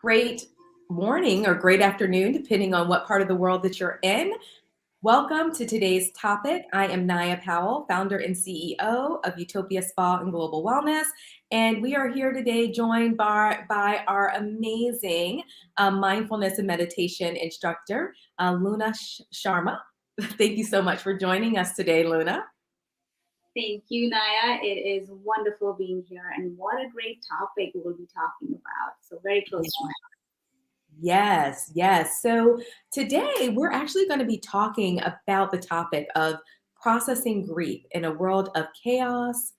Great morning or great afternoon, depending on what part of the world that you're in. Welcome to today's topic. I am Naya Powell, founder and CEO of Utopia Spa and Global Wellness. And we are here today joined by our amazing mindfulness and meditation instructor, Luna Sharma. Thank you so much for joining us today, Luna. Thank you, Naya. It is wonderful being here, and what a great topic we'll be talking about. So, very close to my Yes, yes. So today we're actually going to be talking about the topic of processing grief in a world of chaos,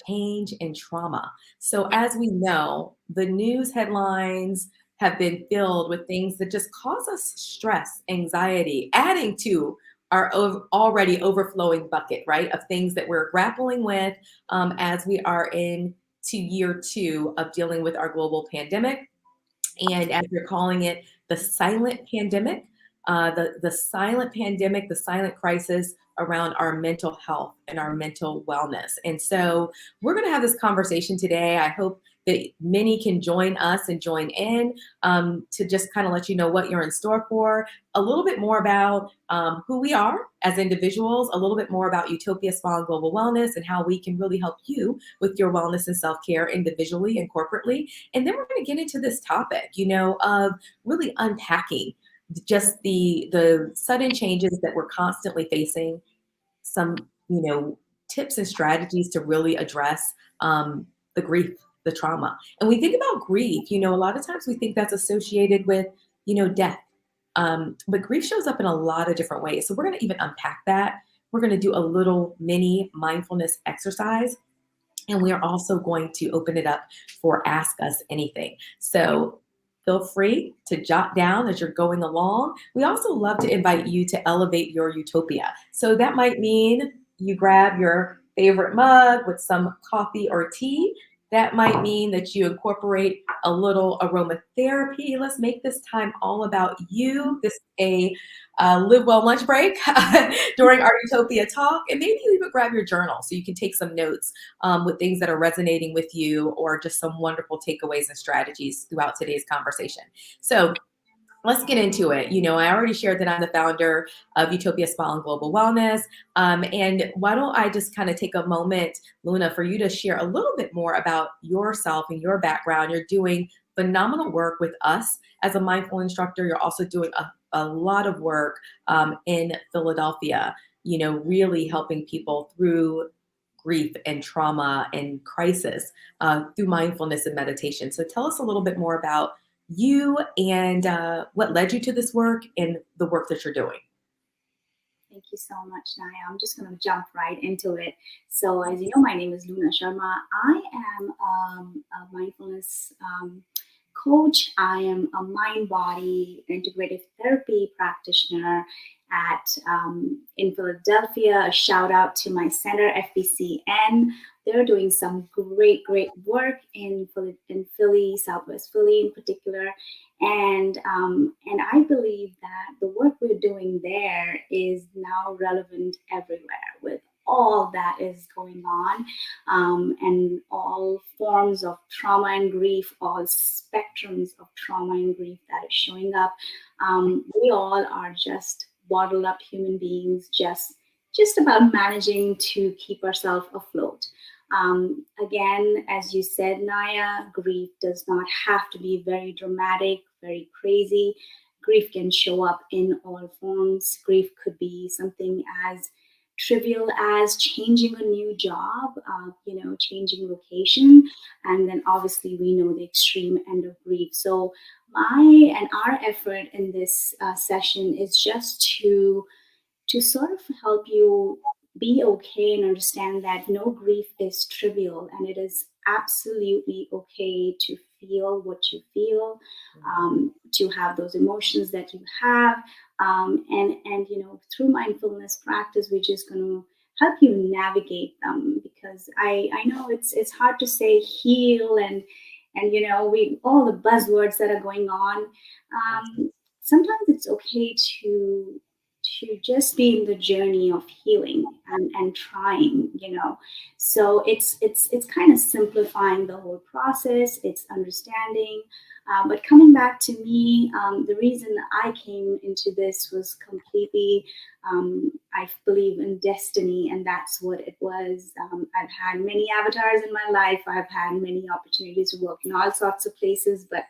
change, and trauma. So, as we know, the news headlines have been filled with things that just cause us stress, anxiety, adding to our already overflowing bucket, right, of things that we're grappling with as we are in to year two of dealing with our global pandemic and as you're calling it, the silent pandemic, the silent pandemic, the silent crisis around our mental health and our mental wellness. And so we're going to have this conversation today. I hope that many can join us and join in to just kind of let you know what you're in store for, a little bit more about who we are as individuals, a little bit more about Utopia Spa and Global Wellness and how we can really help you with your wellness and self-care individually and corporately. And then we're going to get into this topic, of really unpacking just the sudden changes that we're constantly facing, some, tips and strategies to really address the grief, the trauma. And we think about grief, a lot of times we think that's associated with, death. But grief shows up in a lot of different ways. So we're going to even unpack that. We're going to do a little mini mindfulness exercise. And we are also going to open it up for Ask Us Anything. So feel free to jot down as you're going along. We also love to invite you to elevate your utopia. So that might mean you grab your favorite mug with some coffee or tea. That might mean that you incorporate a little aromatherapy. Let's make this time all about you. This is a live well lunch break during our Utopia talk. And maybe you even grab your journal so you can take some notes with things that are resonating with you or just some wonderful takeaways and strategies throughout today's conversation. So let's get into it. I already shared that I'm the founder of Utopia Spa and Global Wellness. And why don't I just kind of take a moment, Luna, for you to share a little bit more about yourself and your background. You're doing phenomenal work with us as a mindful instructor. You're also doing a lot of work in Philadelphia, really helping people through grief and trauma and crisis through mindfulness and meditation. So tell us a little bit more about you and what led you to this work and the work that you're doing. Thank you so much, Naya. I'm just going to jump right into it. So, as you know, my name is Luna Sharma. I am a mindfulness coach. I am a mind-body integrative therapy practitioner at in Philadelphia. A shout out to my center, FBCN. They're doing some great work in Philly, Southwest Philly in particular. And I believe that the work we're doing there is now relevant everywhere with all that is going on, and all forms of trauma and grief, all spectrums of trauma and grief that is showing up. We all are just bottled up human beings, just about managing to keep ourselves afloat. Again, as you said, Naya, grief does not have to be very dramatic, very crazy. Grief can show up in all forms. Grief could be something as trivial as changing a new job, changing location. And then obviously we know the extreme end of grief. So my and our effort in this session is just to sort of help you be okay and understand that no grief is trivial, and it is absolutely okay to feel what you feel, to have those emotions that you have, and through mindfulness practice we're just going to help you navigate them, because I know it's hard to say heal and we all the buzzwords that are going on. Sometimes it's okay to just be in the journey of healing and trying, so it's kind of simplifying the whole process. It's understanding. But coming back to me, the reason I came into this was completely, I believe in destiny, and that's what it was. I've had many avatars in my life. I've had many opportunities to work in all sorts of places, but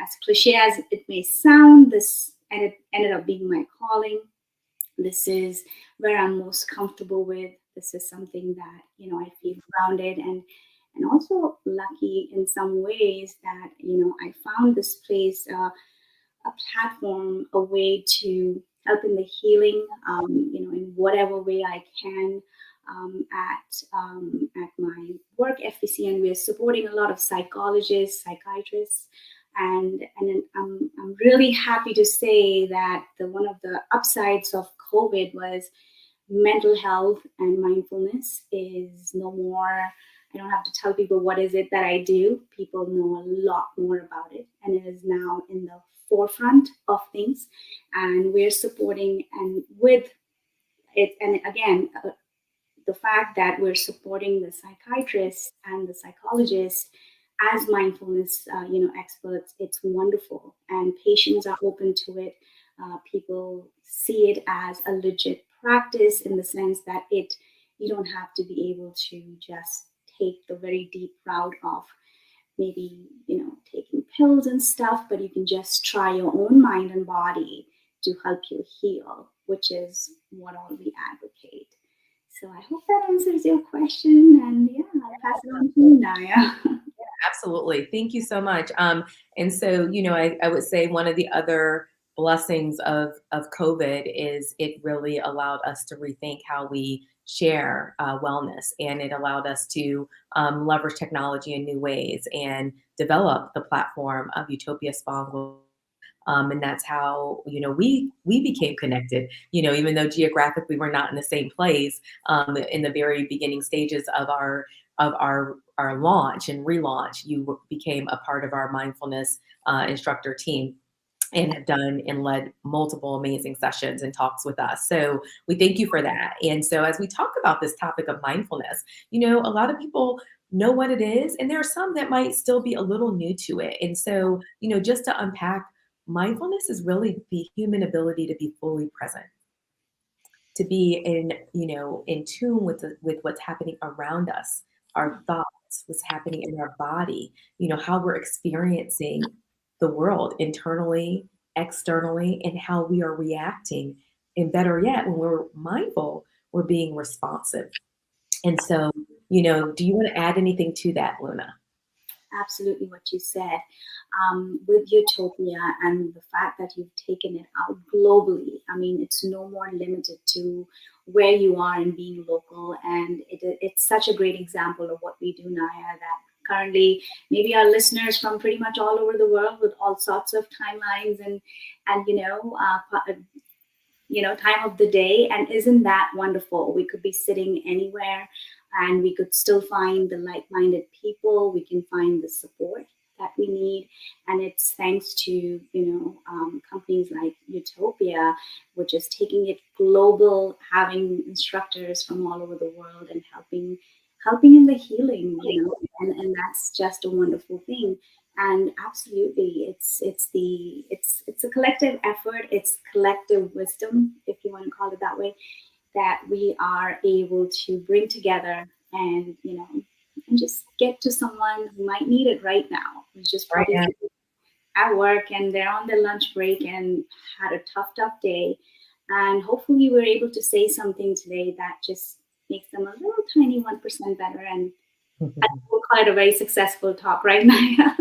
as cliche as it may sound, this ended up being my calling. This is where I'm most comfortable with. This is something that I feel grounded and also lucky in some ways that I found this place, a platform, a way to help in the healing, in whatever way I can. At my work FBC, and we're supporting a lot of psychologists, psychiatrists, and then I'm really happy to say that one of the upsides of COVID was mental health and mindfulness is no more. I don't have to tell people what is it that I do. People know a lot more about it, and it is now in the forefront of things. And we're supporting and with it. And again, the fact that we're supporting the psychiatrists and the psychologists as mindfulness experts, it's wonderful, and patients are open to it. People see it as a legit practice in the sense that you don't have to be able to just take the very deep route of maybe taking pills and stuff, but you can just try your own mind and body to help you heal, which is what all we advocate. So I hope that answers your question. And yeah, I'll pass it on to you, Naya. Absolutely. Thank you so much. And so, I would say one of the other blessings of COVID is it really allowed us to rethink how we share wellness, and it allowed us to leverage technology in new ways and develop the platform of Utopia Spa and Wellness. And that's how we became connected. Even though geographically we're not in the same place, in the very beginning stages of our launch and relaunch, you became a part of our mindfulness instructor team and have done and led multiple amazing sessions and talks with us. So we thank you for that. And so as we talk about this topic of mindfulness, a lot of people know what it is, and there are some that might still be a little new to it. And so, just to unpack, mindfulness is really the human ability to be fully present, to be in tune with what's happening around us, our thoughts, what's happening in our body, how we're experiencing the world internally, externally, and how we are reacting. And better yet, when we're mindful, we're being responsive. And so, do you want to add anything to that, Luna? Absolutely what you said. With Utopia and the fact that you've taken it out globally, I mean, it's no more limited to where you are and being local. And it's such a great example of what we do, Naya, that currently maybe our listeners from pretty much all over the world with all sorts of timelines and time of the day. And isn't that wonderful? We could be sitting anywhere and we could still find the like-minded people. We can find the support that we need. And it's thanks to, companies like Utopia, which is taking it global, having instructors from all over the world and helping in the healing, and that's just a wonderful thing. And absolutely, it's a collective effort. It's collective wisdom, if you want to call it that way, that we are able to bring together and and just get to someone who might need it right now, who's just Right probably now. at work and they're on their lunch break and had a tough day. And hopefully we're able to say something today that just makes them a little tiny 1% better. And I will call it a very successful talk right now.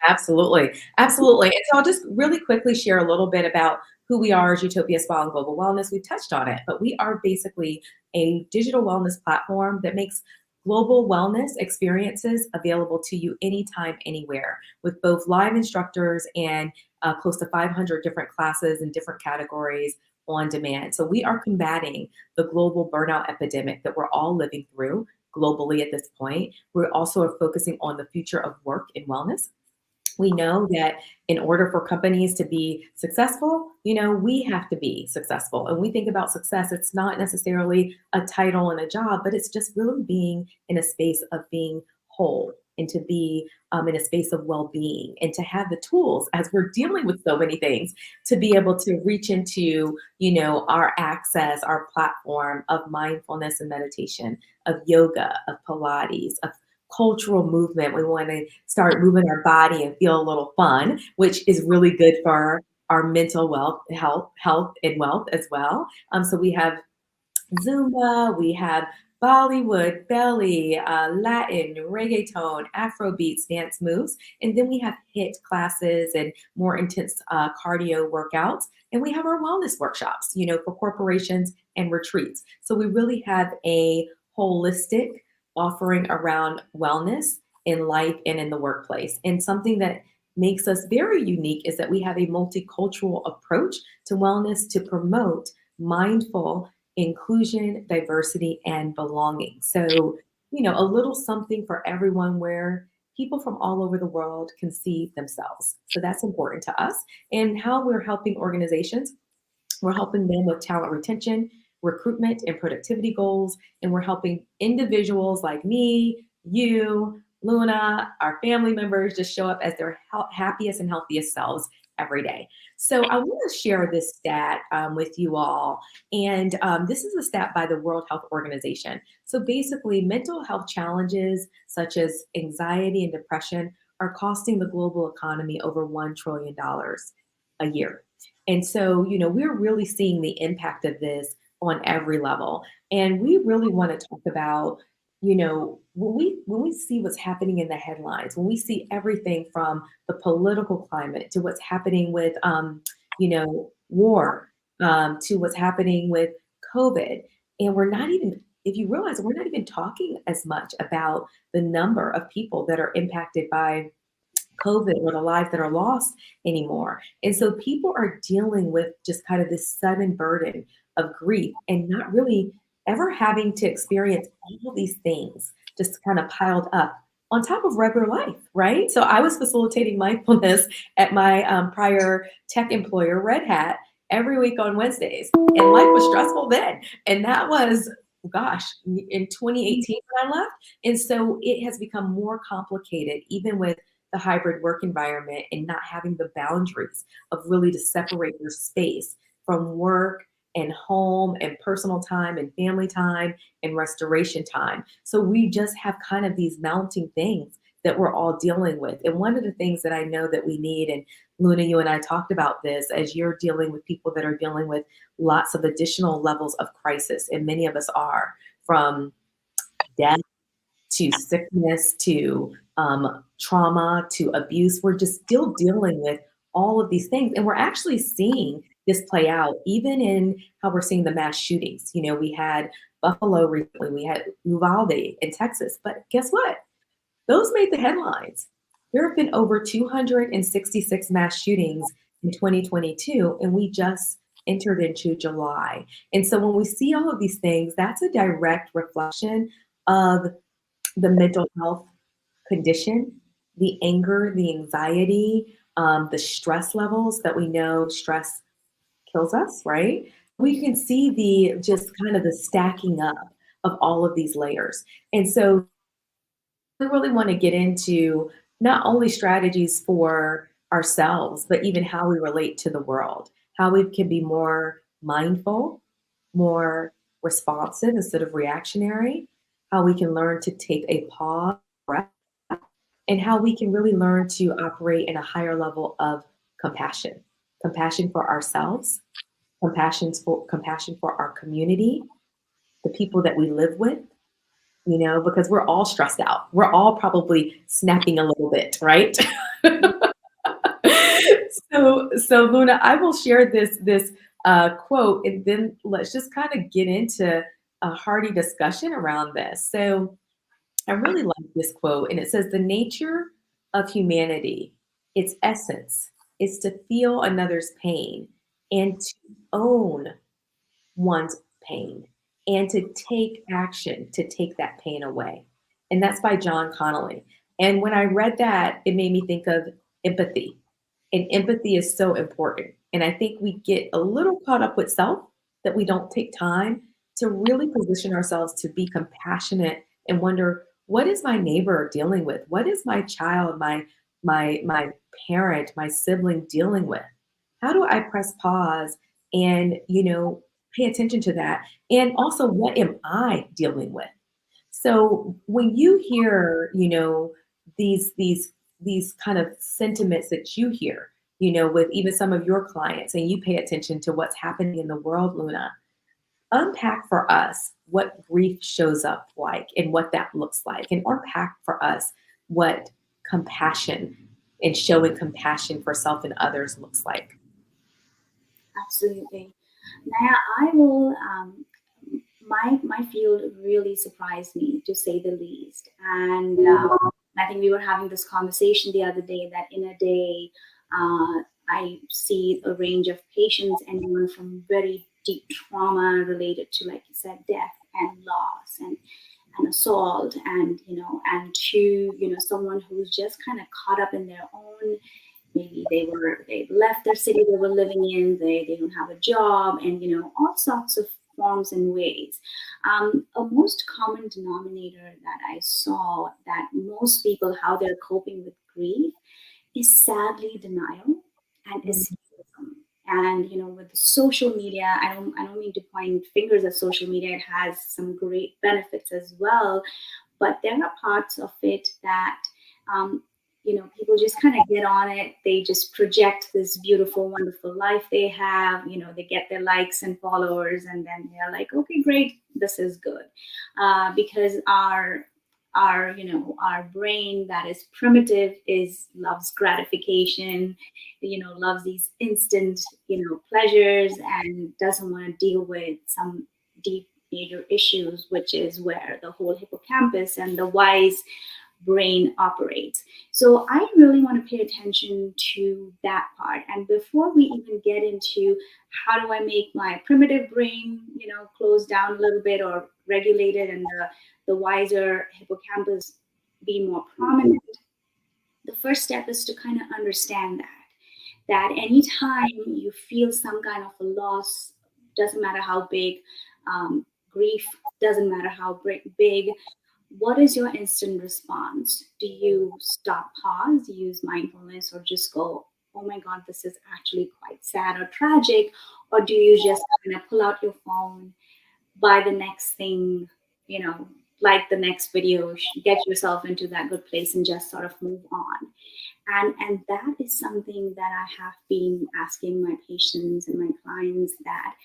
Absolutely. Absolutely. And so I'll just really quickly share a little bit about who we are as Utopia Spa and Global Wellness. We've touched on it, but we are basically a digital wellness platform that makes global wellness experiences available to you anytime, anywhere, with both live instructors and close to 500 different classes and different categories on demand. So we are combating the global burnout epidemic that we're all living through globally at this point. We also are focusing on the future of work and wellness. We know that in order for companies to be successful, we have to be successful. And we think about success, it's not necessarily a title and a job, but it's just really being in a space of being whole and to be in a space of well being and to have the tools as we're dealing with so many things to be able to reach into, our access, our platform of mindfulness and meditation, of yoga, of Pilates, of cultural movement. We want to start moving our body and feel a little fun, which is really good for our mental health and wealth as well. So we have Zumba, we have Bollywood, belly, Latin, reggaeton, Afro beats, dance moves, and then we have HIIT classes and more intense cardio workouts, and we have our wellness workshops, for corporations and retreats. So we really have a holistic offering around wellness in life and in the workplace. And something that makes us very unique is that we have a multicultural approach to wellness to promote mindful inclusion, diversity, and belonging. So, a little something for everyone where people from all over the world can see themselves. So that's important to us. And how we're helping organizations, we're helping them with talent retention, recruitment, and productivity goals. And we're helping individuals like me, you, Luna, our family members just show up as their happiest and healthiest selves every day. So I want to share this stat with you all. And this is a stat by the World Health Organization. So basically, mental health challenges such as anxiety and depression are costing the global economy over $1 trillion a year. And so, we're really seeing the impact of this on every level. And we really want to talk about, when we see what's happening in the headlines, when we see everything from the political climate to what's happening with, war, to what's happening with COVID, and we're not even, if you realize, we're not even talking as much about the number of people that are impacted by COVID or the lives that are lost anymore. And so people are dealing with just kind of this sudden burden of grief and not really ever having to experience all these things just kind of piled up on top of regular life, right? So I was facilitating mindfulness at my prior tech employer, Red Hat, every week on Wednesdays. And life was stressful then. And that was, gosh, in 2018 when I left. And so it has become more complicated, even with the hybrid work environment and not having the boundaries of really to separate your space from work and home and personal time and family time and restoration time. So we just have kind of these mounting things that we're all dealing with. And one of the things that I know that we need, and Luna, you and I talked about this as you're dealing with people that are dealing with lots of additional levels of crisis, and many of us are, from death to sickness to trauma to abuse. We're just still dealing with all of these things. And we're actually seeing this play out even in how we're seeing the mass shootings. We had Buffalo recently, we had Uvalde in Texas. But guess what? Those made the headlines. There have been over 266 mass shootings in 2022, and we just entered into July. And so when we see all of these things, that's a direct reflection of the mental health condition, the anger, the anxiety, the stress levels that we know stress kills us, right? We can see the just kind of the stacking up of all of these layers. And so we really want to get into not only strategies for ourselves, but even how we relate to the world, how we can be more mindful, more responsive instead of reactionary, how we can learn to take a pause, breath, and how we can really learn to operate in a higher level of compassion. Compassion for ourselves, compassion for our community, the people that we live with, because we're all stressed out. We're all probably snapping a little bit, right? So Luna, I will share this quote, and then let's just kind of get into a hearty discussion around this. So I really like this quote, and it says, "The nature of humanity, its essence, is to feel another's pain and to own one's pain and to take action to take that pain away." And that's by John Connolly. And when I read that, it made me think of empathy. And empathy is so important. And I think we get a little caught up with self that we don't take time to really position ourselves to be compassionate and wonder, what is my neighbor dealing with? What is my child, my parent, my sibling dealing with? How do I press pause and, pay attention to that? And also, what am I dealing with? So when you hear, these kind of sentiments that you hear, with even some of your clients, and you pay attention to what's happening in the world, Luna, unpack for us what grief shows up like and what that looks like, and unpack for us what compassion and showing compassion for self and others looks like. Absolutely. Naya, I will. My field really surprised me, to say the least. And I think we were having this conversation the other day that in a day, I see a range of patients, anyone from very deep trauma related to, like you said, death and loss and assault, and and to someone who's just kind of caught up in their own. Maybe they left their city they were living in, they don't have a job, and all sorts of forms and ways. A most common denominator that I saw, that most people, how they're coping with grief, is sadly denial and Mhm. escapism. And with social media, I don't mean to point fingers at social media. It has some great benefits as well, but there are parts of it that um, people just kind of get on it. They just project this beautiful, wonderful life they have. They get their likes and followers, and then they're like, okay, great, this is good. Because our brain, that is primitive, is loves gratification, loves these instant pleasures, and doesn't want to deal with some deep major issues, which is where the whole hippocampus and the wise brain operates. So I really want to pay attention to that part. And before we even get into how do I make my primitive brain, close down a little bit or regulate it, and the wiser hippocampus be more prominent, the first step is to kind of understand that anytime you feel some kind of a loss, doesn't matter how big, grief doesn't matter how big, what is your instant response? Do you stop, pause, use mindfulness, or just go, oh my God, this is actually quite sad or tragic? Or do you just kind of pull out your phone, buy the next thing, you know, like the next video, get yourself into that good place and just sort of move on? And that is something that I have been asking my patients and my clients, that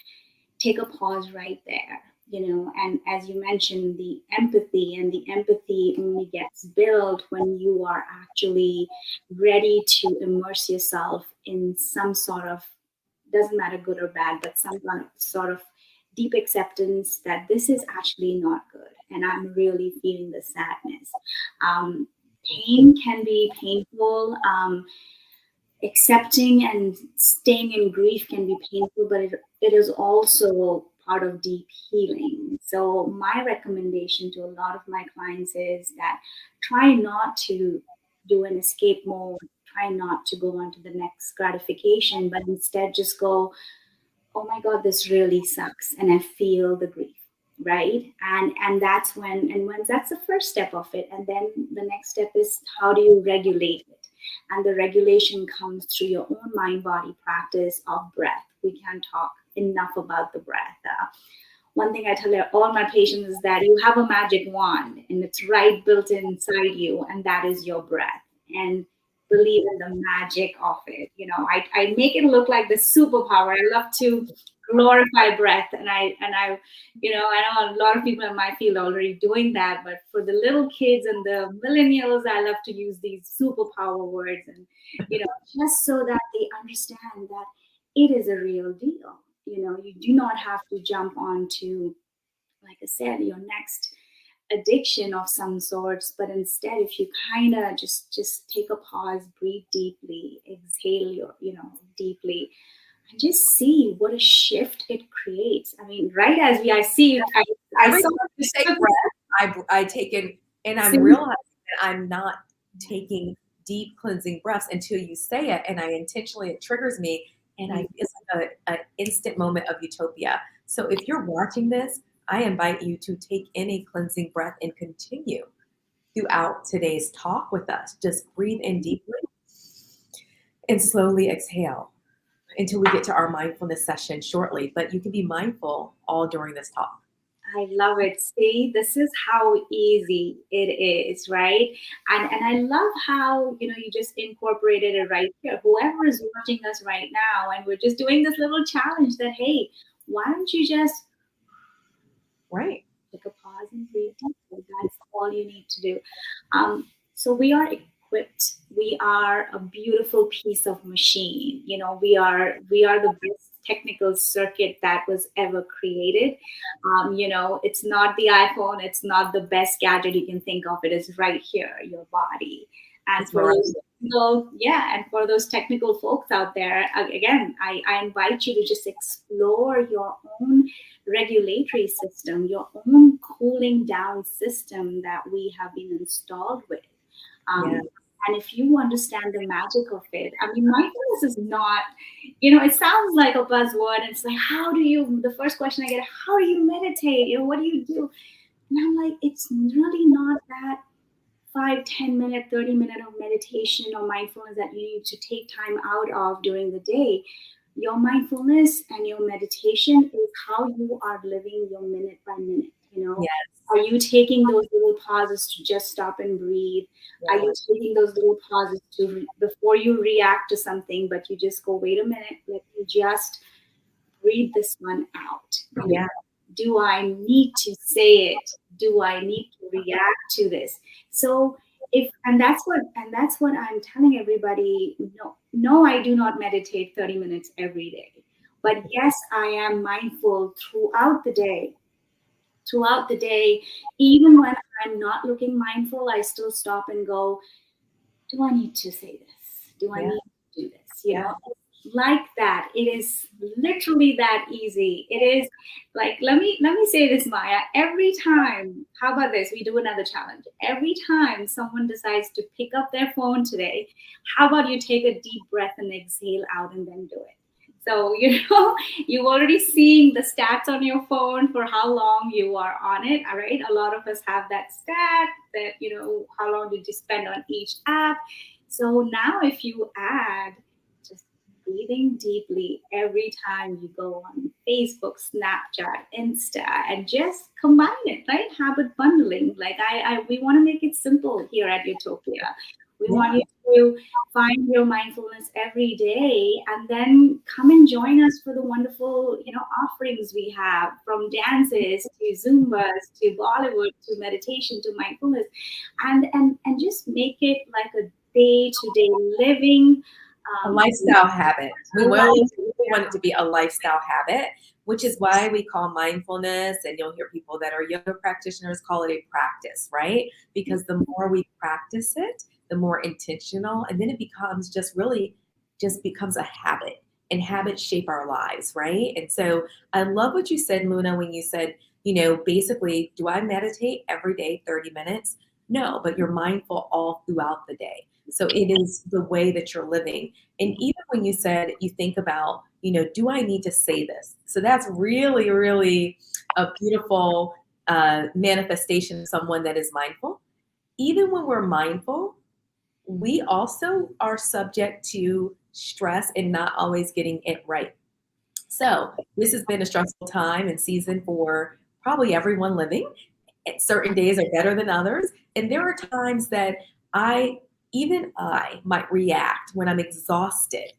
take a pause right there. And as you mentioned, the empathy, and the empathy only gets built when you are actually ready to immerse yourself in some sort of, doesn't matter good or bad, but some kind of sort of deep acceptance that this is actually not good, and I'm really feeling the sadness. Pain can be painful. Accepting and staying in grief can be painful, but it is also part of deep healing. So my recommendation to a lot of my clients is that try not to do an escape mode, try not to go on to the next gratification, but instead just go, oh my God, this really sucks, and I feel the grief, right? And that's when that's the first step of it. And then the next step is, how do you regulate it? And the regulation comes through your own mind body practice of breath. We can't talk enough about the breath. One thing I tell all my patients is that you have a magic wand, and it's right built inside you, and that is your breath. And believe in the magic of it. I make it look like the superpower. I love to glorify breath, I know a lot of people in my field are already doing that, but for the little kids and the millennials, I love to use these superpower words, and just so that they understand that it is a real deal. You do not have to jump onto, like I said, your next addiction of some sorts, but instead, if you kind of just take a pause, breathe deeply, exhale deeply, and just see what a shift it creates. I mean, right as I see, I Every saw time you say breath, I take it, and I'm same. realizing that I'm not taking deep cleansing breaths until you say it, and I intentionally, it triggers me, and it's like an instant moment of utopia. So if you're watching this, I invite you to take in a cleansing breath and continue throughout today's talk with us. Just breathe in deeply and slowly exhale until we get to our mindfulness session shortly. But you can be mindful all during this talk. I love it. See, this is how easy it is, right? And I love how, you just incorporated it right here. Whoever is watching us right now, and we're just doing this little challenge that, hey, why don't you just Right. take a pause and breathe deeply? That's all you need to do. So we are equipped. We are a beautiful piece of machine. We are the best technical circuit that was ever created. It's not the iPhone. It's not the best gadget you can think of. It is right here, your body. And It's for right. those, and for those technical folks out there, again, I invite you to just explore your own regulatory system, your own cooling down system that we have been installed with. Yeah. And if you understand the magic of it, I mean, mindfulness is not, it sounds like a buzzword. And it's like, the first question I get, how do you meditate? What do you do? And I'm like, it's really not that 5, 10 minute, 30 minute of meditation or mindfulness that you need to take time out of during the day. Your mindfulness and your meditation is how you are living your minute by minute. Yes. Are you taking those little pauses to just stop and breathe? Yes. Are you taking those little pauses before you react to something, but you just go, wait a minute, let me just breathe this one out. Yeah. Do I need to say it? Do I need to react to this? So that's what I'm telling everybody. No, I do not meditate 30 minutes every day. But yes, I am mindful throughout the day. Throughout the day, even when I'm not looking mindful, I still stop and go, do I need to say this? Do I Yeah. need to do this? Yeah. Like that. It is literally that easy. It is like, let me say this, Maya. Every time, how about this? We do another challenge. Every time someone decides to pick up their phone today, how about you take a deep breath and exhale out and then do it? So, you've already seen the stats on your phone for how long you are on it. All right. A lot of us have that stat that, how long did you spend on each app? So now if you add just breathing deeply every time you go on Facebook, Snapchat, Insta, and just combine it, right? Habit bundling. Like we want to make it simple here at Utopia. We want you to find your mindfulness every day and then come and join us for the wonderful, offerings we have, from dances to Zumbas to Bollywood to meditation to mindfulness, and just make it like a day-to-day living. A lifestyle habit. We really want it to be a lifestyle habit, which is why we call mindfulness, and you'll hear people that are yoga practitioners call it a practice, right? Because the more we practice it, the more intentional, and then it becomes just becomes a habit, and habits shape our lives, right? And so I love what you said, Luna, when you said, basically, do I meditate every day, 30 minutes? No, but you're mindful all throughout the day. So it is the way that you're living. And even when you said you think about, do I need to say this? So that's really, really a beautiful manifestation of someone that is mindful. Even when we're mindful, we also are subject to stress and not always getting it right. So this has been a stressful time and season for probably everyone living. Certain days are better than others. And there are times that even I might react when I'm exhausted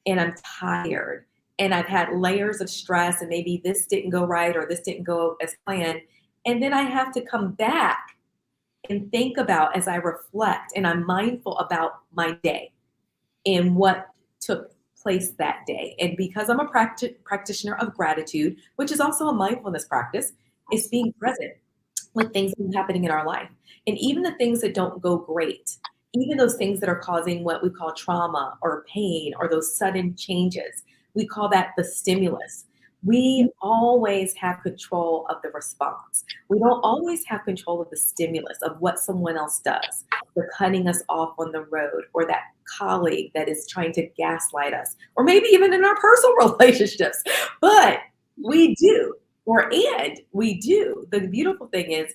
and I'm tired and I've had layers of stress, and maybe this didn't go right or this didn't go as planned. And then I have to come back and think about, as I reflect and I'm mindful about my day and what took place that day. And because I'm a practitioner of gratitude, which is also a mindfulness practice, is being present with things that are happening in our life. And even the things that don't go great, even those things that are causing what we call trauma or pain or those sudden changes, we call that the stimulus. We always have control of the response. We don't always have control of the stimulus of what someone else does. They're cutting us off on the road, or that colleague that is trying to gaslight us, or maybe even in our personal relationships. But we do, and we do. The beautiful thing is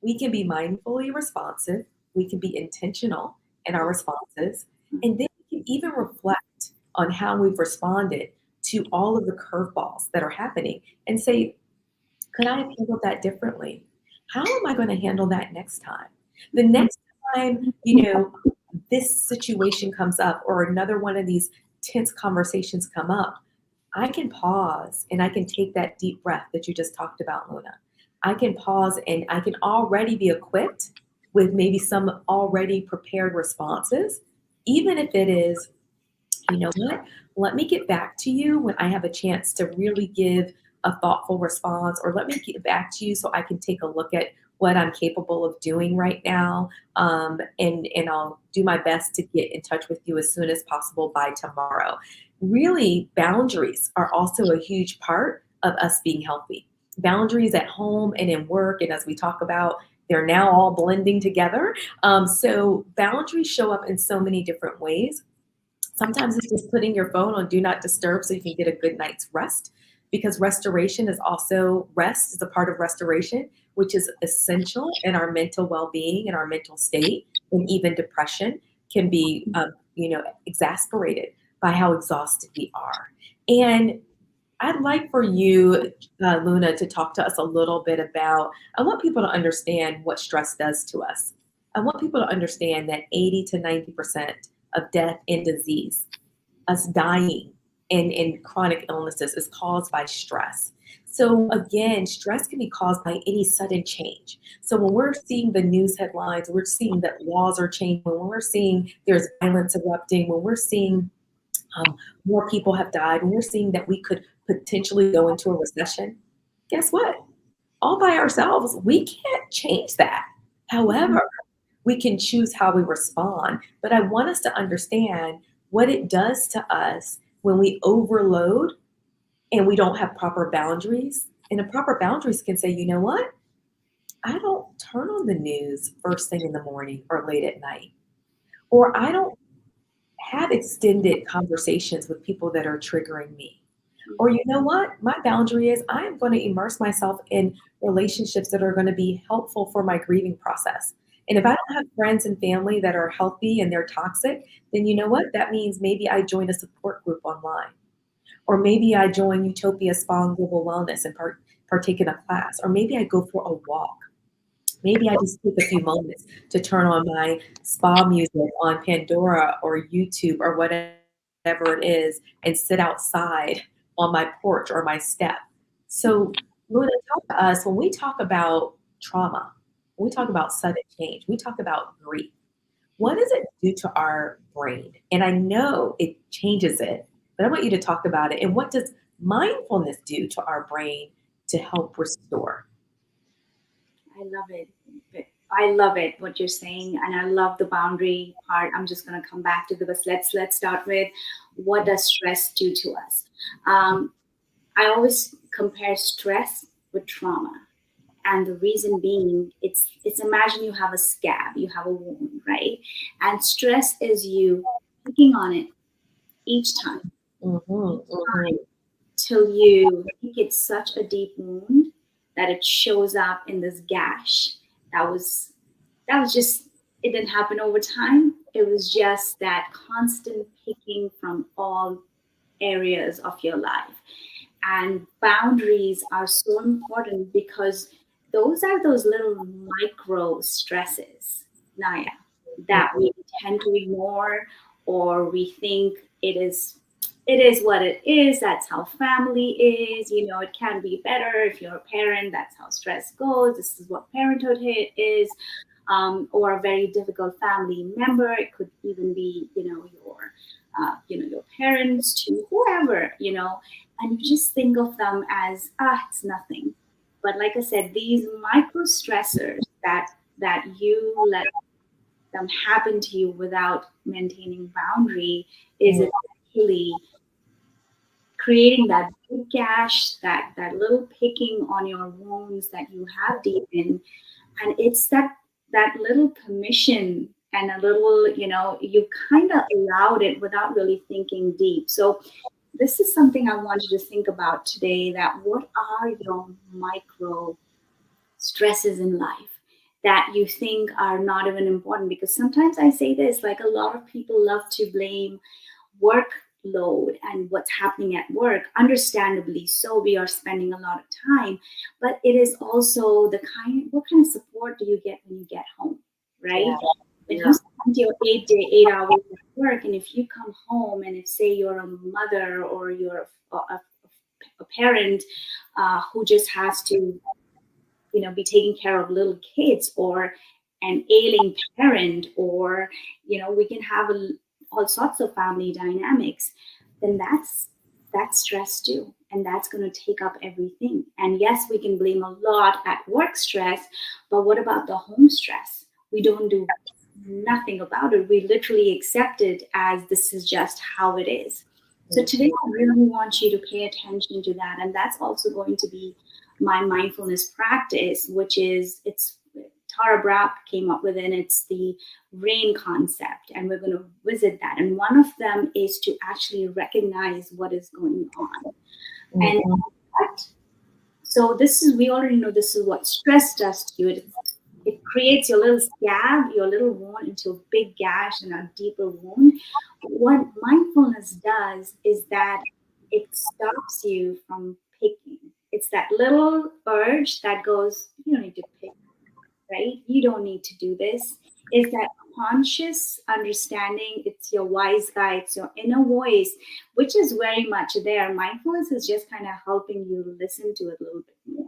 we can be mindfully responsive, we can be intentional in our responses, and then we can even reflect on how we've responded to all of the curveballs that are happening and say, could I have handled that differently? How am I going to handle that next time? The next time, this situation comes up or another one of these tense conversations come up, I can pause and I can take that deep breath that you just talked about, Luna. I can pause and I can already be equipped with maybe some already prepared responses, even if it is, you know what? Let me get back to you when I have a chance to really give a thoughtful response, or let me get back to you so I can take a look at what I'm capable of doing right now. And I'll do my best to get in touch with you as soon as possible by tomorrow. Really, boundaries are also a huge part of us being healthy. Boundaries at home and in work, and as we talk about, they're now all blending together. So boundaries show up in so many different ways. Sometimes it's just putting your phone on do not disturb so you can get a good night's rest, because restoration is also rest is a part of restoration, which is essential in our mental well-being and our mental state. And even depression can be, exasperated by how exhausted we are. And I'd like for you, Luna, to talk to us a little bit about. I want people to understand what stress does to us. I want people to understand that 80 to 90% of death and disease, us dying and chronic illnesses, is caused by stress. So again, stress can be caused by any sudden change. So when we're seeing the news headlines, we're seeing that laws are changing, when we're seeing there's violence erupting, when we're seeing more people have died, when we're seeing that we could potentially go into a recession, guess what? All by ourselves, we can't change that. However, we can choose how we respond. But I want us to understand what it does to us when we overload and we don't have proper boundaries. And the proper boundaries can say, you know what? I don't turn on the news first thing in the morning or late at night. Or I don't have extended conversations with people that are triggering me. Or you know what? My boundary is I am going to immerse myself in relationships that are going to be helpful for my grieving process. And if I don't have friends and family that are healthy and they're toxic, then you know what? That means maybe I join a support group online. Or maybe I join Utopia Spa and Global Wellness and partake in a class. Or maybe I go for a walk. Maybe I just take a few moments to turn on my spa music on Pandora or YouTube or whatever it is and sit outside on my porch or my step. So, Luna, talk to us when we talk about trauma, when we talk about sudden change, we talk about grief. What does it do to our brain? And I know it changes it, but I want you to talk about it. And what does mindfulness do to our brain to help restore? I love it. I love it what you're saying, and I love the boundary part. I'm just gonna come back to the but let's start with what does stress do to us. Um, I always compare stress with trauma, and the reason being, it's imagine you have a scab, you have a wound, right? And stress is you picking on it each time Mhm, mhm. till you think it's such a deep wound that it shows up in this gash. That was that was just it didn't happen over time. It was just that constant picking from all areas of your life. And boundaries are so important because those are those little micro stresses, Naya, that we tend to ignore, or we think it is what it is. That's how family is. It can be better if you're a parent. That's how stress goes. This is what parenthood is. Or a very difficult family member. It could even be, your parents to whoever, and you just think of them as it's nothing. But like I said, these micro stressors that you let them happen to you without maintaining boundary is Mm, actually creating that big gash, that little picking on your wounds that you have deep in. And it's that little permission and a little, you kind of allowed it without really thinking deep. So this is something I want you to think about today, that what are your micro stresses in life that you think are not even important? Because sometimes I say this, like, a lot of people love to blame workload and what's happening at work. Understandably so, we are spending a lot of time, but it is also what kind of support do you get when you get home, right? Yeah. When Yeah. you spend your 8 hours at work, and if you come home, and if, say, you're a mother, or you're a parent who just has to, be taking care of little kids, or an ailing parent, or, we can have all sorts of family dynamics, then that's stress too. And that's going to take up everything. And yes, we can blame a lot at work stress, but what about the home stress? We don't do nothing about it. We literally accept it as this is just how it is. So today I really want you to pay attention to that. And that's also going to be my mindfulness practice, which is, it's Tara Brach came up with it, and it's the RAIN concept. And we're going to visit that. And one of them is to actually recognize what is going on. And Mhm. what, so this is, we already know this is what stress does to you. It creates your little scab, your little wound, into a big gash and a deeper wound. What mindfulness does is that it stops you from picking. It's that little urge that goes, you don't need to pick, right? You don't need to do this. Is that conscious understanding? It's your wise guy, it's your inner voice, which is very much there. Mindfulness is just kind of helping you listen to it a little bit more.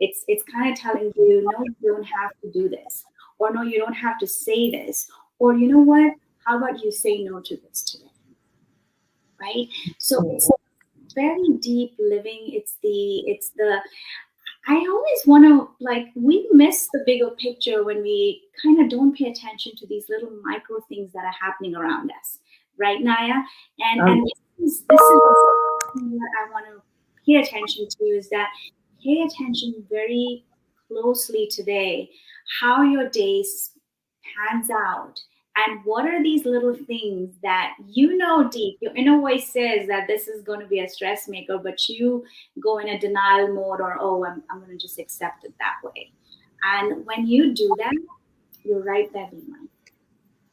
It's kind of telling you, no, you don't have to do this, or no, you don't have to say this, or you know what? How about you say no to this today, right? So it's very deep living. It's the I always want to, like, we miss the bigger picture when we kind of don't pay attention to these little micro things that are happening around us, right, Naya? And Um, this is what I want to pay attention to, is that pay attention very closely today, how your days pans out, and what are these little things that, deep your inner voice says that this is going to be a stress maker, but you go in a denial mode, or, oh, I'm going to just accept it that way. And when you do that, you're right there being mindful.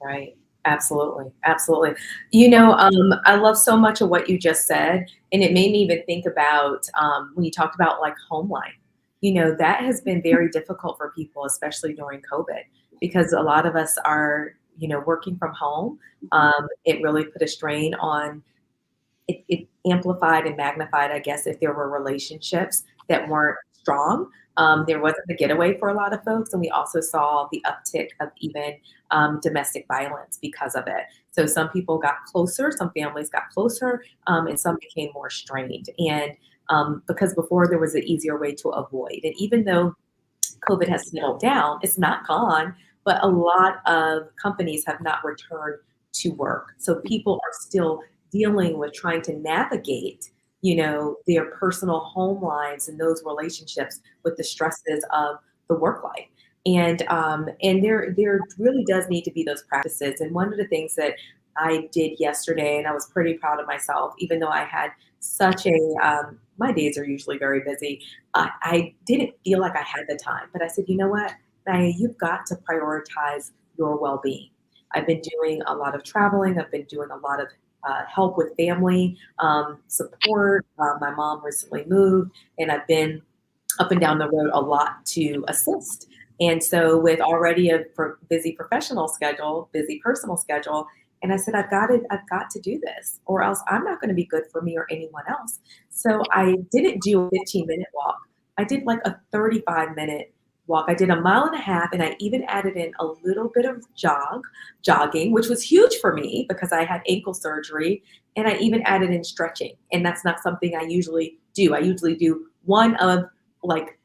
Right. Absolutely. Absolutely. I love so much of what you just said. And it made me even think about when you talked about like home life. That has been very difficult for people, especially during COVID, because a lot of us are, working from home. It really put a strain on it amplified and magnified, I guess, if there were relationships that weren't strong. There wasn't the getaway for a lot of folks, and we also saw the uptick of even domestic violence because of it. So some people got closer, some families got closer, and some became more strained. And because before there was an easier way to avoid, and even though COVID has settled down, it's not gone, but a lot of companies have not returned to work. So people are still dealing with trying to navigate, their personal home lives and those relationships with the stresses of the work life. And there really does need to be those practices. And one of the things that I did yesterday, and I was pretty proud of myself, even though I had such a my days are usually very busy. I didn't feel like I had the time, but I said, you know what, Naya, you've got to prioritize your well-being. I've been doing a lot of traveling. I've been doing a lot of help with family support. My mom recently moved, and I've been up and down the road a lot to assist. And so, with already a busy professional schedule, busy personal schedule, and I said, I've got to do this, or else I'm not going to be good for me or anyone else. So I didn't do a 15-minute walk. I did like a 35-minute walk. I did a mile and a half, and I even added in a little bit of jogging, which was huge for me because I had ankle surgery, and I even added in stretching. And that's not something I usually do. I usually do like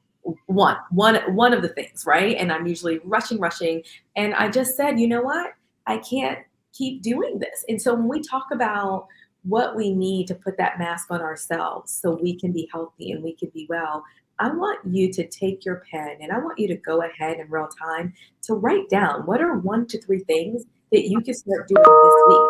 one of the things, right? And I'm usually rushing. And I just said, you know what? I can't keep doing this. And so when we talk about what we need to put that mask on ourselves so we can be healthy and we can be well, I want you to take your pen and I want you to go ahead in real time to write down what are 1 to 3 things that you can start doing this week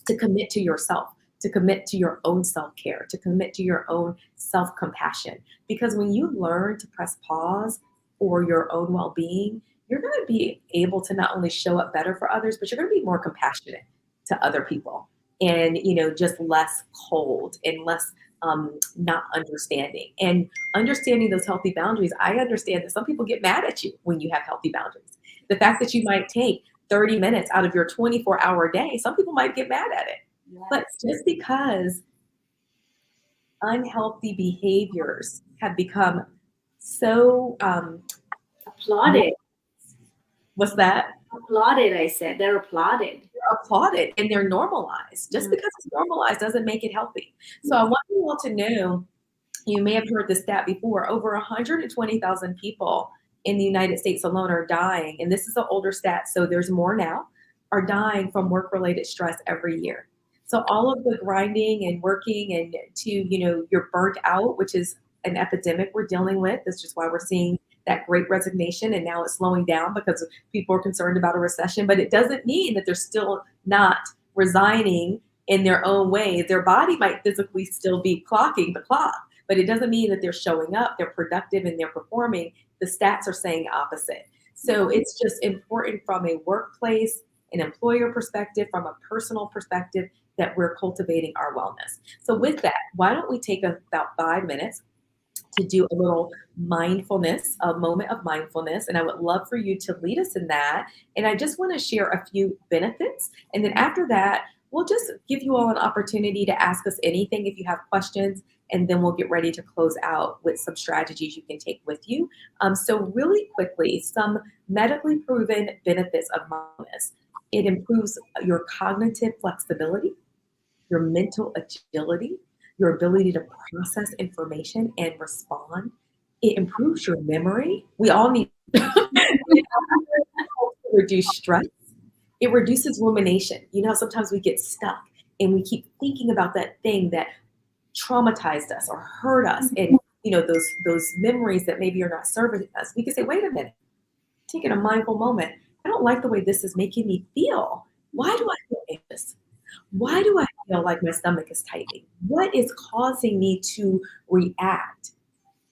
to commit to yourself, to commit to your own self care, to commit to your own self compassion. Because when you learn to press pause for your own well being, you're going to be able to not only show up better for others, but you're going to be more compassionate to other people and, just less cold and less not understanding and understanding those healthy boundaries. I understand that some people get mad at you when you have healthy boundaries. The fact that you might take 30 minutes out of your 24-hour day, some people might get mad at it. But Yes. just because unhealthy behaviors have become so, Applauded. what's that? Applauded, I said. They're applauded. Applauded and they're normalized. Just Mm. because it's normalized doesn't make it healthy. So I want you all to know, you may have heard this stat before, over 120,000 people in the United States alone are dying, and this is an older stat, so there's more now, are dying from work-related stress every year. So all of the grinding and working and you're burnt out, which is an epidemic we're dealing with. That's just why we're seeing that great resignation, and now it's slowing down because people are concerned about a recession. But it doesn't mean that they're still not resigning in their own way. Their body might physically still be clocking the clock, but it doesn't mean that they're showing up, they're productive, and they're performing. The stats are saying opposite. So it's just important from a workplace, an employer perspective, from a personal perspective, that we're cultivating our wellness. So with that, why don't we take about 5 minutes to do a little mindfulness, a moment of mindfulness. And I would love for you to lead us in that. And I just want to share a few benefits. And then after that, we'll just give you all an opportunity to ask us anything if you have questions. And then we'll get ready to close out with some strategies you can take with you. So, really quickly, some medically proven benefits of mindfulness. It improves your cognitive flexibility, your mental agility, your ability to process information and respond. It improves your memory. We all need it helps to reduce stress. It reduces rumination. You know how sometimes we get stuck and we keep thinking about that thing that traumatized us or hurt us, and those memories that maybe are not serving us. We can say, wait a minute, taking a mindful moment. I don't like the way this is making me feel. Why do I feel anxious? Why do I feel like my stomach is tightening? What is causing me to react?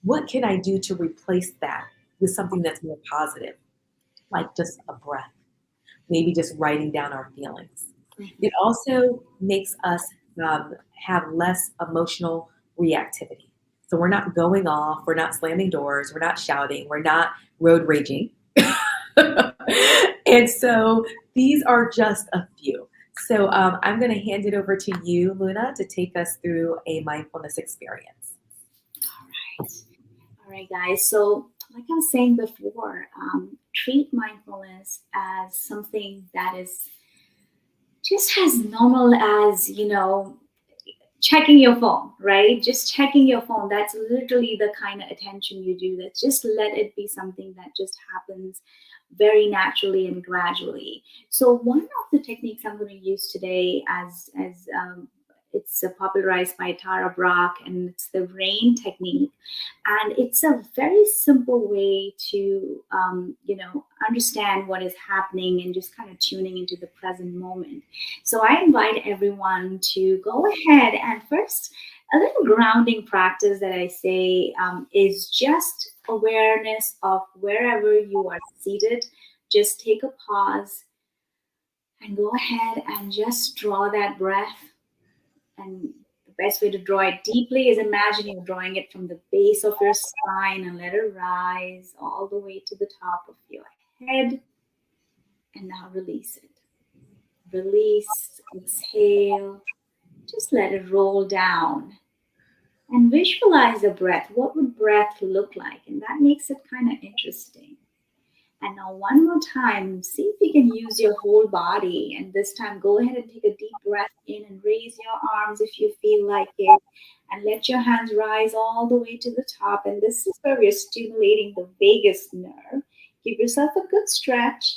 What can I do to replace that with something that's more positive, like just a breath, maybe just writing down our feelings? It also makes us have less emotional reactivity. So we're not going off, we're not slamming doors, we're not shouting, we're not road raging. And so these are just a few. So I'm going to hand it over to you, Luna, to take us through a mindfulness experience. All right, guys. So, like I was saying before, treat mindfulness as something that is just as normal as, checking your phone, right? Just checking your phone. That's literally the kind of attention you do. That just let it be something that just happens very naturally and gradually. So one of the techniques I'm going to use today, as it's popularized by Tara Brach, and it's the RAIN technique, and it's a very simple way to understand what is happening and just kind of tuning into the present moment. So I invite everyone to go ahead and first, a little grounding practice that I say is just awareness of wherever you are seated. Just take a pause and go ahead and just draw that breath. And the best way to draw it deeply is imagine you're drawing it from the base of your spine and let it rise all the way to the top of your head. And now release it. Release, exhale, just let it roll down and visualize the breath. What would breath look like? And that makes it kind of interesting. And now, one more time, see if you can use your whole body. And this time, go ahead and take a deep breath in and raise your arms if you feel like it. And let your hands rise all the way to the top. And this is where we're stimulating the vagus nerve. Give yourself a good stretch.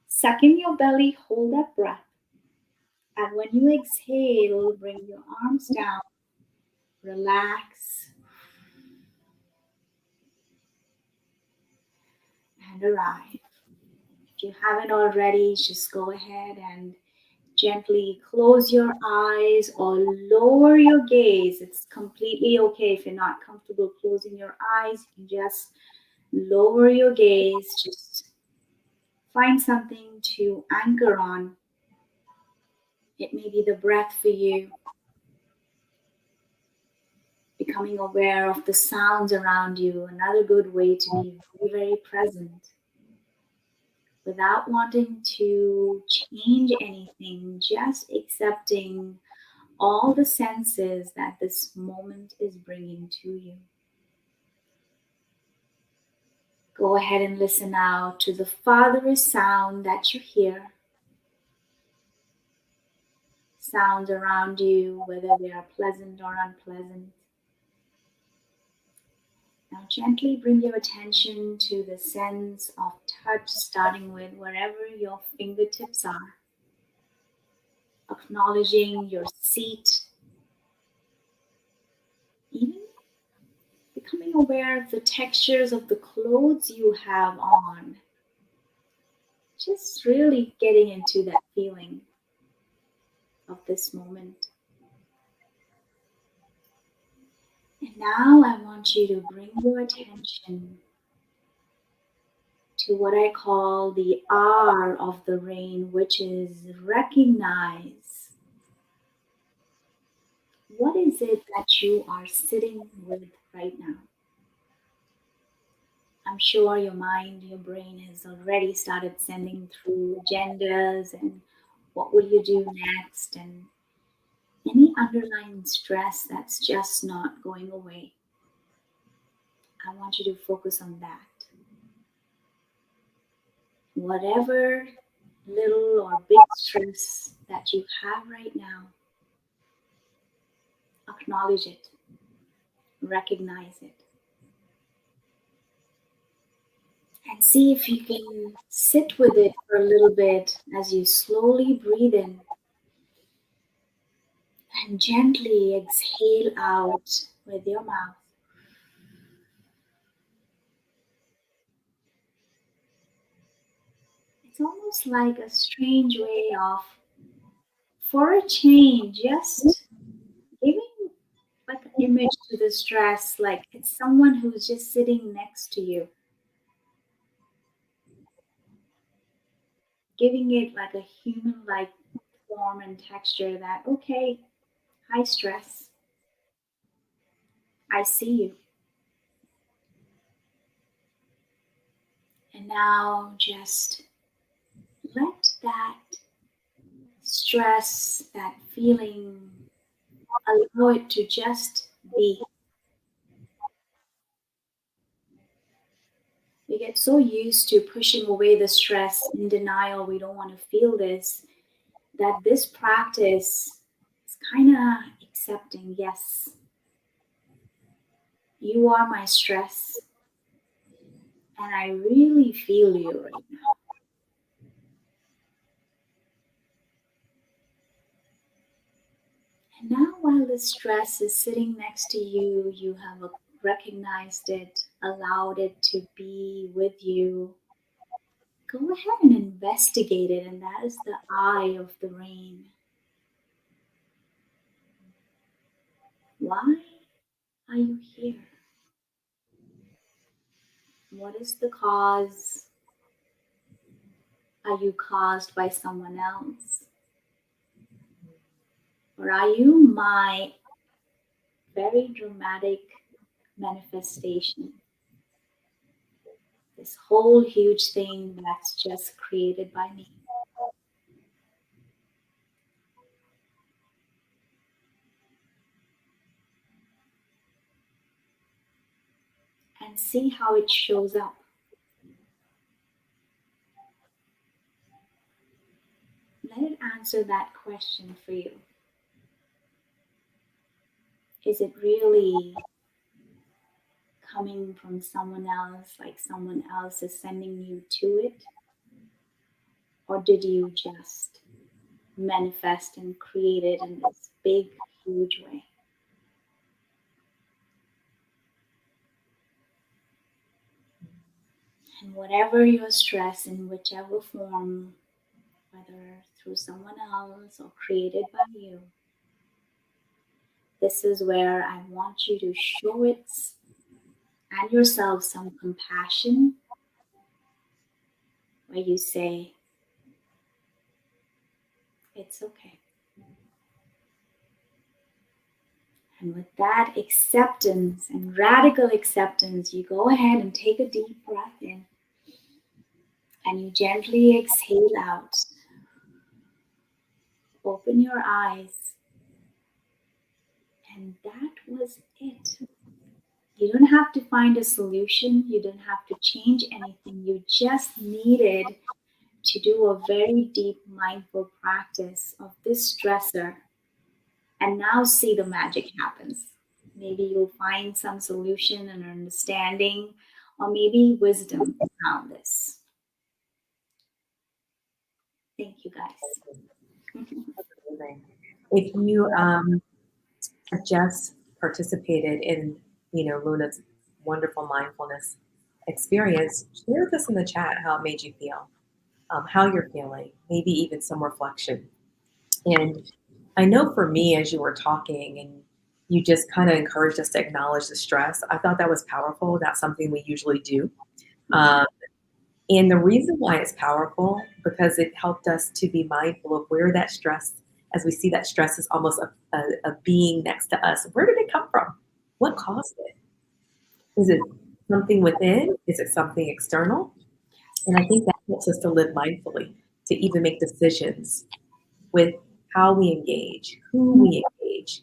Suck in your belly, hold that breath. And when you exhale, bring your arms down, relax, and arrive. If you haven't already, just go ahead and gently close your eyes or lower your gaze. It's completely okay if you're not comfortable closing your eyes. You can just lower your gaze. Just find something to anchor on. It may be the breath for you, becoming aware of the sounds around you. Another good way to be very, very present without wanting to change anything, just accepting all the senses that this moment is bringing to you. Go ahead and listen now to the farthest sound that you hear. Sounds around you, whether they are pleasant or unpleasant. Now, gently bring your attention to the sense of touch, starting with wherever your fingertips are, acknowledging your seat, even becoming aware of the textures of the clothes you have on. Just really getting into that feeling of this moment. And now I want you to bring your attention to what I call the R of the rain, which is recognize. What is it that you are sitting with right now? I'm sure your mind, your brain has already started sending through agendas and what will you do next and any underlying stress that's just not going away. I want you to focus on that. Whatever little or big stress that you have right now, acknowledge it, recognize it, and see if you can sit with it for a little bit as you slowly breathe in and gently exhale out with your mouth. It's almost like a strange way of, for a change, just giving like an image to the stress, like it's someone who's just sitting next to you, giving it like a human like form and texture that, okay, high stress, I see you. And now just let that stress, that feeling, allow it to just be. We get so used to pushing away the stress in denial, we don't want to feel this, that this practice is kind of accepting, yes, you are my stress, and I really feel you right now. And now, while the stress is sitting next to you, you have recognized it, allowed it to be with you. Go ahead and investigate it, and that is the eye of the rain. Why are you here? What is the cause? Are you caused by someone else? Or are you my very dramatic manifestation? This whole huge thing that's just created by me. And see how it shows up. Let it answer that question for you. Is it really coming from someone else, like someone else is sending you to it? Or did you just manifest and created in this big, huge way. And whatever your stress in whichever form, whether through someone else or created by you, this is where I want you to show it and yourself some compassion, where you say, it's okay. And with that acceptance and radical acceptance, you go ahead and take a deep breath in and you gently exhale out. Open your eyes, and that was it. You don't have to find a solution, you don't have to change anything. You just needed to do a very deep mindful practice of this stressor and now see the magic happens. Maybe you'll find some solution and understanding, or maybe wisdom around this. Thank you, guys. Amazing. If you have just participated in, Luna's wonderful mindfulness experience, share with us in the chat how it made you feel, how you're feeling, maybe even some reflection. And I know for me, as you were talking and you just kind of encouraged us to acknowledge the stress, I thought that was powerful. That's something we usually do. Um, and the reason why it's powerful, because it helped us to be mindful of where that stress, as we see that stress is almost a being next to us. Where did it come from? What caused it? Is it something within? Is it something external? And I think that helps us to live mindfully, to even make decisions with how we engage, who we engage,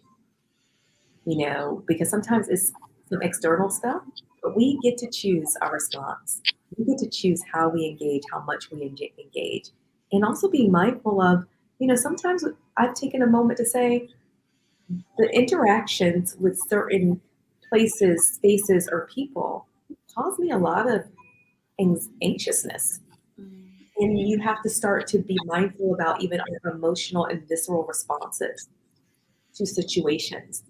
because sometimes it's some external stuff, but we get to choose our response. We get to choose how we engage, how much we engage, and also be mindful of, sometimes I've taken a moment to say the interactions with certain places, spaces, or people cause me a lot of anxiousness. Mm, And you have to start to be mindful about even our emotional and visceral responses to situations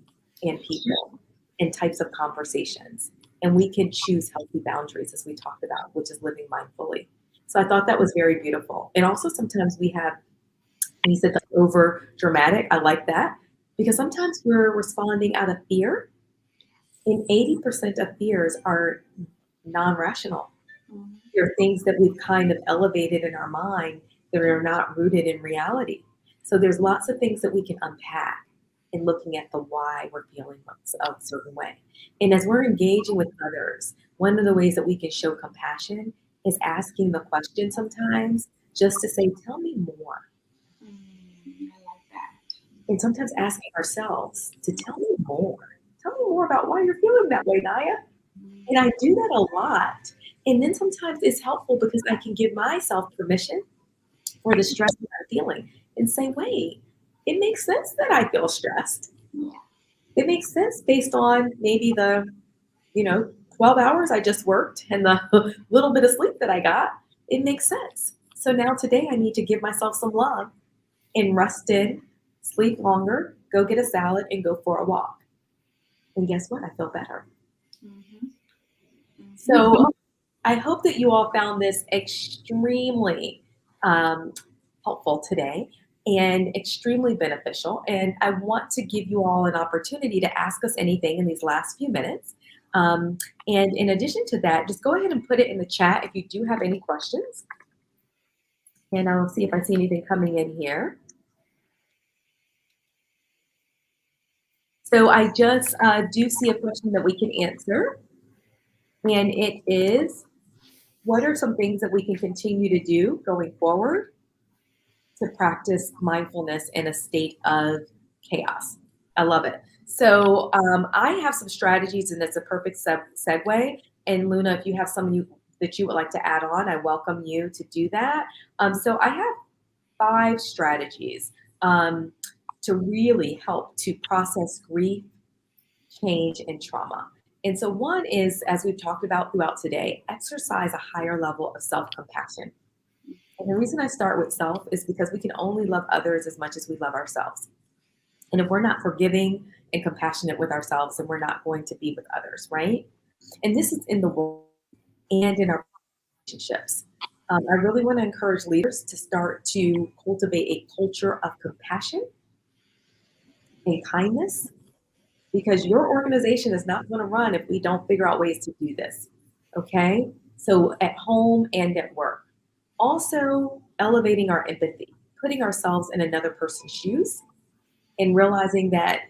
and people and types of conversations. And we can choose healthy boundaries, as we talked about, which is living mindfully. So I thought that was very beautiful. And also sometimes we have, and you said the over dramatic, I like that, because sometimes we're responding out of fear, and 80% of fears are non-rational. mm, There are things that we've kind of elevated in our mind that are not rooted in reality. So there's lots of things that we can unpack in looking at the why we're feeling a certain way. And as we're engaging with others, one of the ways that we can show compassion is asking the question sometimes just to say, tell me more. I like that. And sometimes asking ourselves to tell me more. Tell me more about why you're feeling that way, Naya. And I do that a lot. And then sometimes it's helpful because I can give myself permission for the stress that I'm feeling and say, wait, it makes sense that I feel stressed. Yeah. It makes sense based on maybe the, 12 hours I just worked and the little bit of sleep that I got. It makes sense. So now today I need to give myself some love and rest in, sleep longer, go get a salad and go for a walk. And guess what? I feel better. Mm-hmm. Mm-hmm. So I hope that you all found this extremely um, helpful today and extremely beneficial. And I want to give you all an opportunity to ask us anything in these last few minutes. Um, and in addition to that, just go ahead and put it in the chat if you do have any questions. And I'll see if I see anything coming in here. So I just do see a question that we can answer. And it is, what are some things that we can continue to do going forward to practice mindfulness in a state of chaos? I love it. So I have some strategies, and that's a perfect segue. And Luna, if you have some that you would like to add on, I welcome you to do that. So I have 5 strategies um, to really help to process grief, change, and trauma. And so one is, as we've talked about throughout today, exercise a higher level of self-compassion. And the reason I start with self is because we can only love others as much as we love ourselves. And if we're not forgiving and compassionate with ourselves, then we're not going to be with others, right? And this is in the world and in our relationships. I really want to encourage leaders to start to cultivate a culture of compassion and kindness because your organization is not going to run if we don't figure out ways to do this. Okay? So at home and at work. Also, elevating our empathy, putting ourselves in another person's shoes and realizing that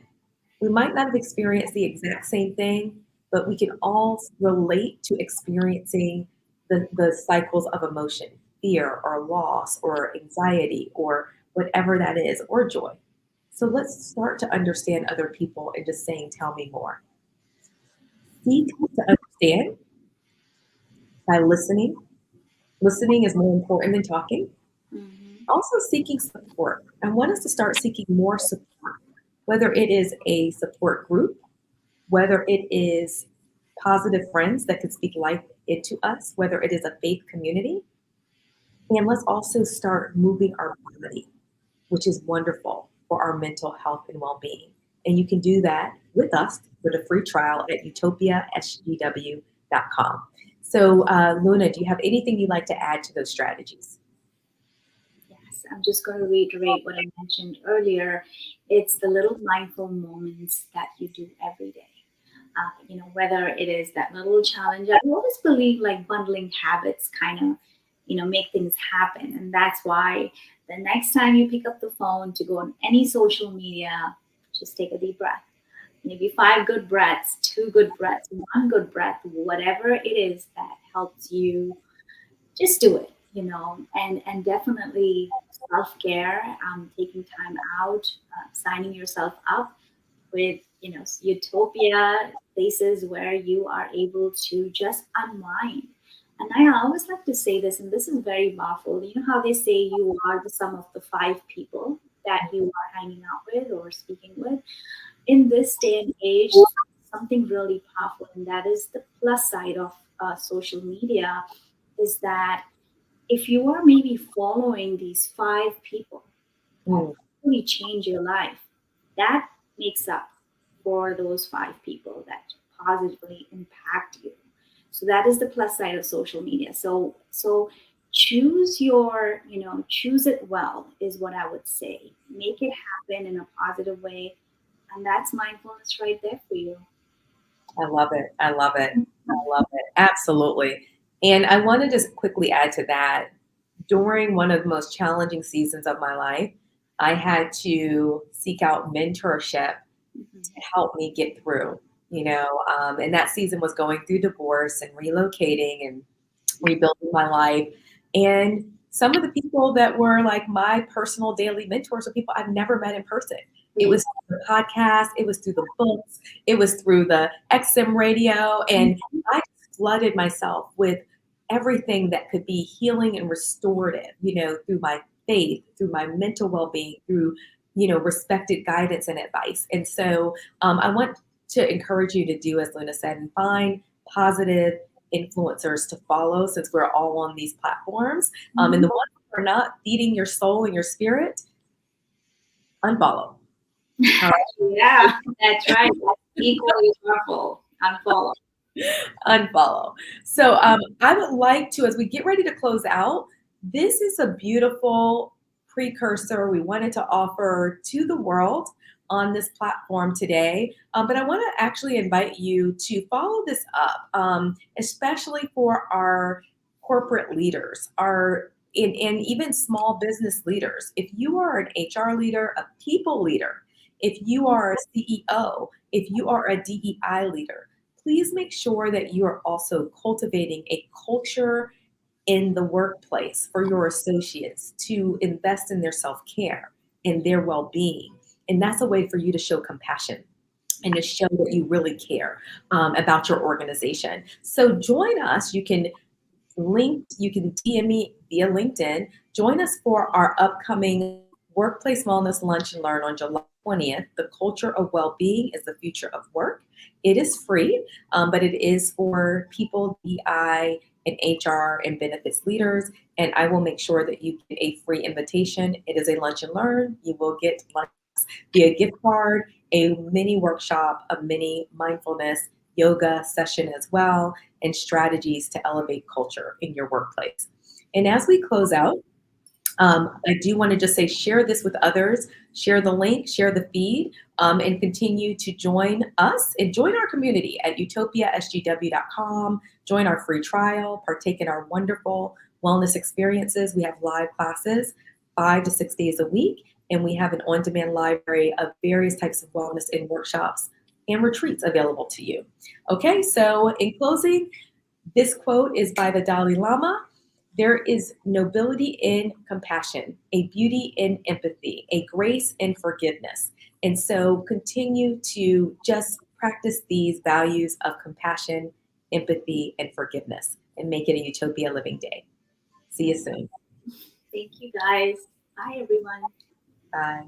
we might not have experienced the exact same thing, but we can all relate to experiencing the cycles of emotion, fear or loss or anxiety or whatever that is, or joy. So let's start to understand other people and just saying, tell me more. Seek to understand by listening. Listening is more important than talking. Hmm. Also, seeking support. I want us to start seeking more support, whether it is a support group, whether it is positive friends that could speak life into us, whether it is a faith community. And let's also start moving our body, which is wonderful for our mental health and well being. And you can do that with us with a free trial at utopiasgw.com. So, Luna, do you have anything you'd like to add to those strategies? Yes, I'm just going to reiterate what I mentioned earlier. It's the little mindful moments that you do every day. Whether it is that little challenge. I always believe like bundling habits kind of, make things happen. And that's why the next time you pick up the phone to go on any social media, just take a deep breath. Maybe five good breaths, two good breaths, one good breath, whatever it is that helps you, just do it, and definitely self-care, taking time out, signing yourself up with Utopia, places where you are able to just unwind. And I always like to say this, and this is very powerful. You know how they say you are the sum of the five people that you are hanging out with or speaking with? In this day and age, something really powerful, and that is the plus side of social media, is that if you are maybe following these five people that Mm, really change your life, that makes up for those five people that positively impact you. So that is the plus side of social media. So choose choose it well is what I would say. Make it happen in a positive way. And that's mindfulness right there for you. I love it. I love it. I love it. Absolutely. And I want to just quickly add to that. During one of the most challenging seasons of my life, I had to seek out mentorship to Mhm. help me get through, and that season was going through divorce and relocating and rebuilding my life. And some of the people that were like my personal daily mentors are people I've never met in person. It Yeah. was through the podcast, it was through the books, it was through the XM radio, and I flooded myself with everything that could be healing and restorative, through my faith, through my mental well-being, through respected guidance and advice. And so I want to encourage you to do as Luna said and find positive influencers to follow since we're all on these platforms. And the Mhm. ones who are not feeding your soul and your spirit, unfollow. All Yeah, that's right. That's equally powerful. Unfollow. unfollow. So I would like to, as we get ready to close out, this is a beautiful precursor we wanted to offer to the world on this platform today. But I want to actually invite you to follow this up, especially for our corporate leaders, and even small business leaders. If you are an HR leader, a people leader, if you are a CEO, if you are a DEI leader, please make sure that you are also cultivating a culture in the workplace for your associates to invest in their self care and their well being. And that's a way for you to show compassion and to show that you really care about your organization. So join us. You can DM me via LinkedIn. Join us for our upcoming Workplace Wellness Lunch and Learn on July 20th. The culture of well-being is the future of work. It is free, but it is for people, DI, and HR and benefits leaders. And I will make sure that you get a free invitation. It is a lunch and learn. You will get lunch via gift card, a mini workshop, a mini mindfulness yoga session as well, and strategies to elevate culture in your workplace. And as we close out, I do want to just say share this with others, share the link, share the feed, and continue to join us and join our community at utopiasgw.com. Join our free trial, partake in our wonderful wellness experiences. We have live classes 5 to 6 days a week, and we have an on demand library of various types of wellness and workshops and retreats available to you. Okay, so in closing, this quote is by the Dalai Lama. There is nobility in compassion, a beauty in empathy, a grace in forgiveness. And so continue to just practice these values of compassion, empathy, and forgiveness and make it a Utopia living day. See you soon. Thank you, guys. Bye, everyone. Bye.